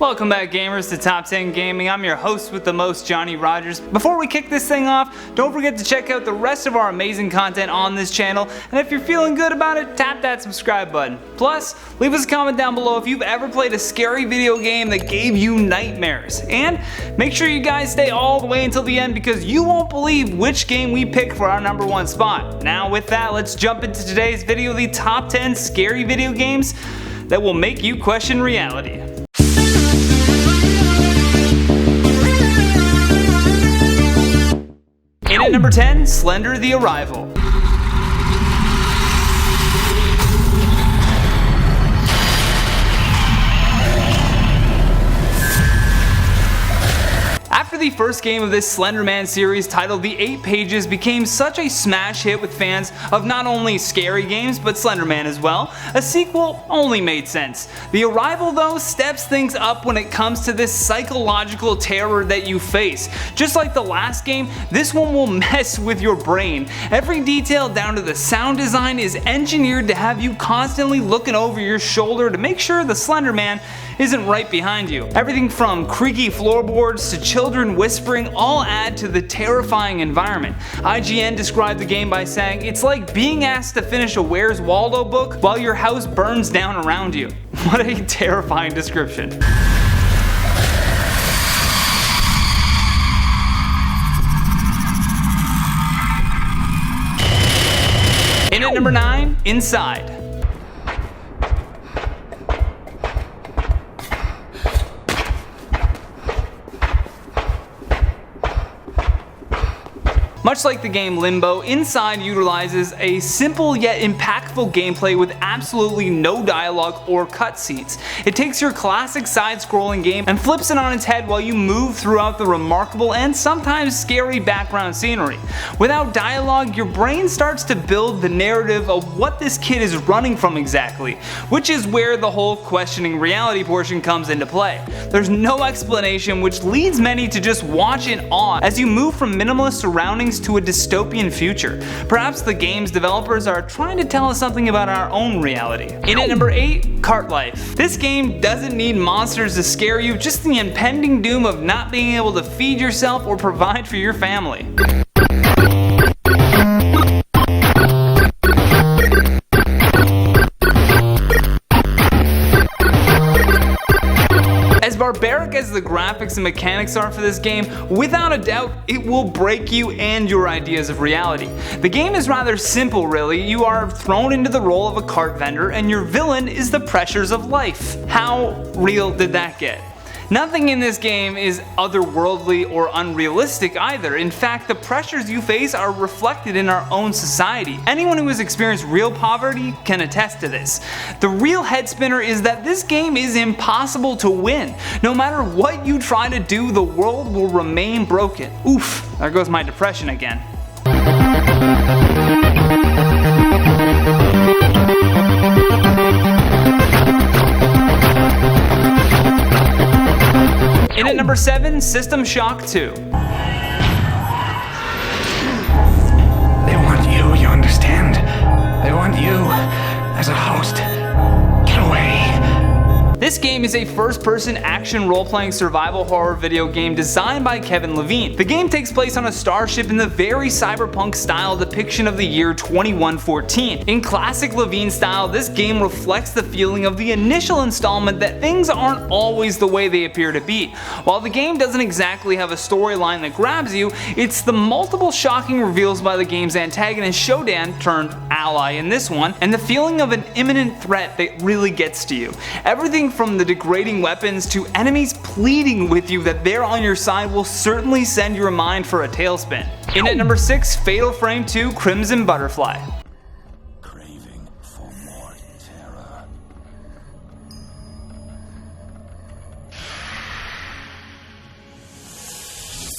Welcome back, gamers, to Top 10 Gaming. I'm your host with the most, Johnny Rogers. Before we kick this thing off, don't forget to check out the rest of our amazing content on this channel, and if you're feeling good about it, tap that subscribe button. Plus, leave us a comment down below if you've ever played a scary video game that gave you nightmares. And make sure you guys stay all the way until the end because you won't believe which game we picked for our #1 spot. Now with that, let's jump into today's video, the top 10 scary video games that will make you question reality. In at number 10, Slender The Arrival. After the first game of this Slender Man series, titled The 8 Pages, became such a smash hit with fans of not only scary games but Slender Man as well, a sequel only made sense. The Arrival, though, steps things up when it comes to this psychological terror that you face. Just like the last game, this one will mess with your brain. Every detail down to the sound design is engineered to have you constantly looking over your shoulder to make sure the Slender Man isn't right behind you. Everything from creaky floorboards to children whispering all add to the terrifying environment. IGN described the game by saying, "It's like being asked to finish a Where's Waldo book while your house burns down around you." What a terrifying description. In at number 9, Inside. Much like the game Limbo, Inside utilizes a simple yet impactful gameplay with absolutely no dialogue or cutscenes. It takes your classic side-scrolling game and flips it on its head while you move throughout the remarkable and sometimes scary background scenery. Without dialogue, your brain starts to build the narrative of what this kid is running from exactly, which is where the whole questioning reality portion comes into play. There's no explanation, which leads many to just watch in awe as you move from minimalist surroundings to a dystopian future. Perhaps the game's developers are trying to tell us something about our own reality. In at number 8, Cart Life. This game doesn't need monsters to scare you, just the impending doom of not being able to feed yourself or provide for your family. As barbaric as the graphics and mechanics are for this game, without a doubt, it will break you and your ideas of reality. The game is rather simple, really. You are thrown into the role of a cart vendor, and your villain is the pressures of life. How real did that get? Nothing in this game is otherworldly or unrealistic either. In fact, the pressures you face are reflected in our own society. Anyone who has experienced real poverty can attest to this. The real head spinner is that this game is impossible to win. No matter what you try to do, the world will remain broken. Oof, there goes my depression again. In at number 7, System Shock 2. They want you, you understand? They want you as a host. Get away. This game is a first-person action role-playing survival horror video game designed by Kevin Levine. The game takes place on a starship in the very cyberpunk style depiction of the year 2114. In classic Levine style, this game reflects the feeling of the initial installment that things aren't always the way they appear to be. While the game doesn't exactly have a storyline that grabs you, it's the multiple shocking reveals by the game's antagonist Shodan turned ally in this one, and the feeling of an imminent threat that really gets to you. Everything from the degrading weapons to enemies pleading with you that they're on your side will certainly send your mind for a tailspin. In at number 6, Fatal Frame 2 Crimson Butterfly. Craving for more terror.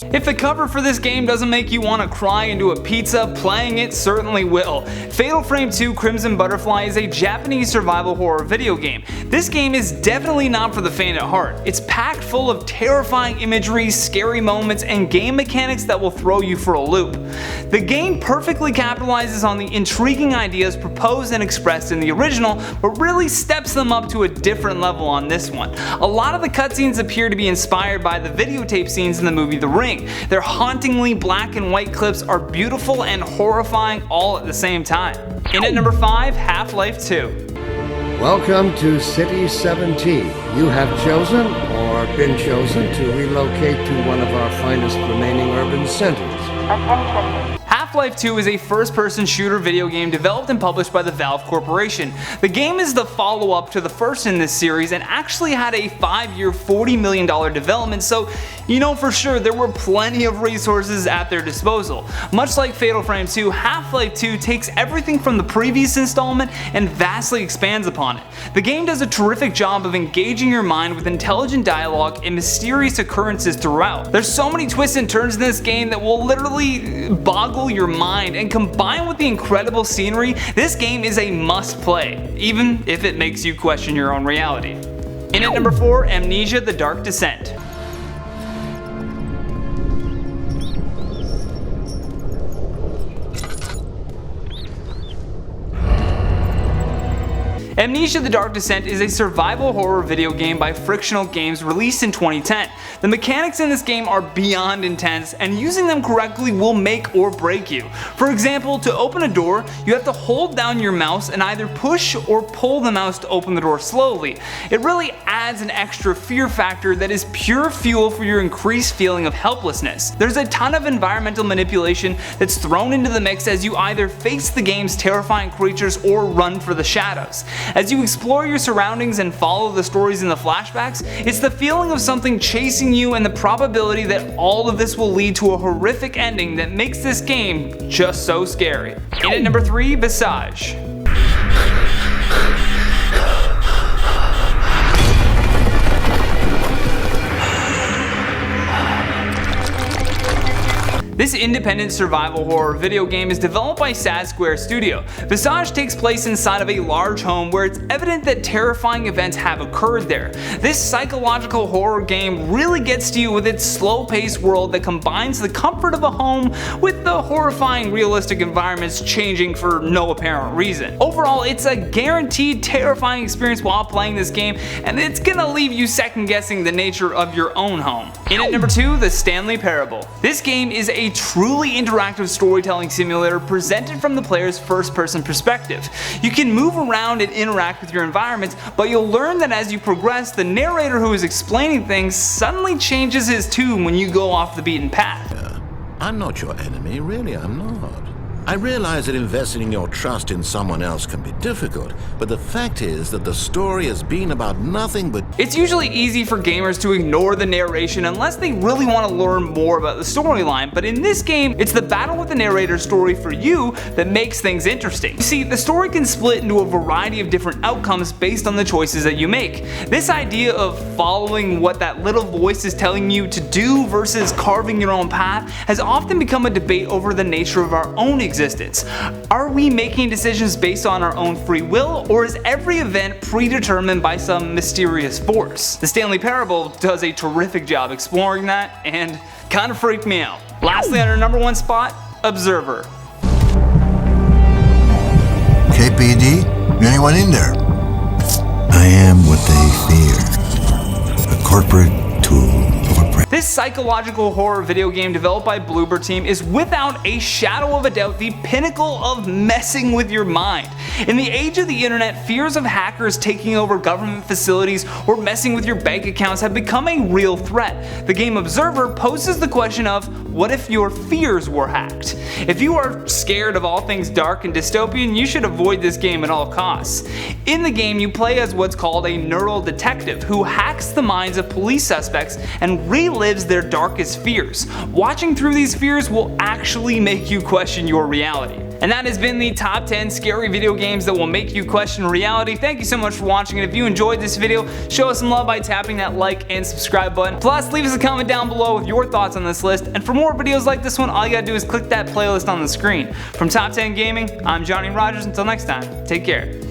If the cover for this game doesn't make you want to cry into a pizza, playing it certainly will. Fatal Frame 2 Crimson Butterfly is a Japanese survival horror video game. This game is definitely not for the faint at heart. It's packed full of terrifying imagery, scary moments, and game mechanics that will throw you for a loop. The game perfectly capitalizes on the intriguing ideas proposed and expressed in the original, but really steps them up to a different level on this one. A lot of the cutscenes appear to be inspired by the videotape scenes in the movie The Ring. Their hauntingly black and white clips are beautiful and horrifying all at the same time. In at number 5, Half-Life 2. Welcome to City 17. You have chosen, or been chosen, to relocate to one of our finest remaining urban centers. Half-Life 2 is a first-person shooter video game developed and published by the Valve Corporation. The game is the follow-up to the first in this series and actually had a 5-year, $40 million development, so you know for sure there were plenty of resources at their disposal. Much like Fatal Frame 2, Half-Life 2 takes everything from the previous installment and vastly expands upon it. The game does a terrific job of engaging your mind with intelligent dialogue and mysterious occurrences throughout. There's so many twists and turns in this game that will literally boggle your mind, and combined with the incredible scenery, this game is a must play, even if it makes you question your own reality. In at number 4, Amnesia: The Dark Descent. Amnesia: The Dark Descent is a survival horror video game by Frictional Games released in 2010. The mechanics in this game are beyond intense, and using them correctly will make or break you. For example, to open a door, you have to hold down your mouse and either push or pull the mouse to open the door slowly. It really adds an extra fear factor that is pure fuel for your increased feeling of helplessness. There's a ton of environmental manipulation that's thrown into the mix as you either face the game's terrifying creatures or run for the shadows. As you explore your surroundings and follow the stories in the flashbacks, it's the feeling of something chasing you and the probability that all of this will lead to a horrific ending that makes this game just so scary. In at number 3, Visage. This independent survival horror video game is developed by Sad Square Studio. Visage takes place inside of a large home where it's evident that terrifying events have occurred there. This psychological horror game really gets to you with its slow-paced world that combines the comfort of a home with the horrifying realistic environments changing for no apparent reason. Overall, it's a guaranteed terrifying experience while playing this game, and it's gonna leave you second-guessing the nature of your own home. In at number 2, The Stanley Parable. This game is a truly interactive storytelling simulator presented from the player's first-person perspective. You can move around and interact with your environments, but you'll learn that as you progress, the narrator who is explaining things suddenly changes his tune when you go off the beaten path. I'm not your enemy, really I'm not. I realize that investing in your trust in someone else can be difficult, but the fact is that the story has been about nothing but... It's usually easy for gamers to ignore the narration unless they really want to learn more about the storyline, but in this game, it's the battle with the narrator's story for you that makes things interesting. You see, the story can split into a variety of different outcomes based on the choices that you make. This idea of following what that little voice is telling you to do versus carving your own path has often become a debate over the nature of our own existence. Are we making decisions based on our own free will, or is every event predetermined by some mysterious force? The Stanley Parable does a terrific job exploring that and kind of freaked me out. Lastly, on our number 1 spot, Observer. KPD? Anyone in there? I am what they fear. A corporate tool of oppression. This psychological horror video game developed by Bloober Team is without a shadow of a doubt the pinnacle of messing with your mind. In the age of the internet, fears of hackers taking over government facilities or messing with your bank accounts have become a real threat. The game Observer poses the question of, what if your fears were hacked? If you are scared of all things dark and dystopian, you should avoid this game at all costs. In the game, you play as what's called a neural detective who hacks the minds of police suspects and relives their darkest fears. Watching through these fears will actually make you question your reality. And that has been the top 10 scary video games that will make you question reality. Thank you so much for watching, and if you enjoyed this video, show us some love by tapping that like and subscribe button. Plus, leave us a comment down below with your thoughts on this list, and for more videos like this one, all you gotta do is click that playlist on the screen. From Top 10 Gaming, I'm Johnny Rogers. Until next time, take care.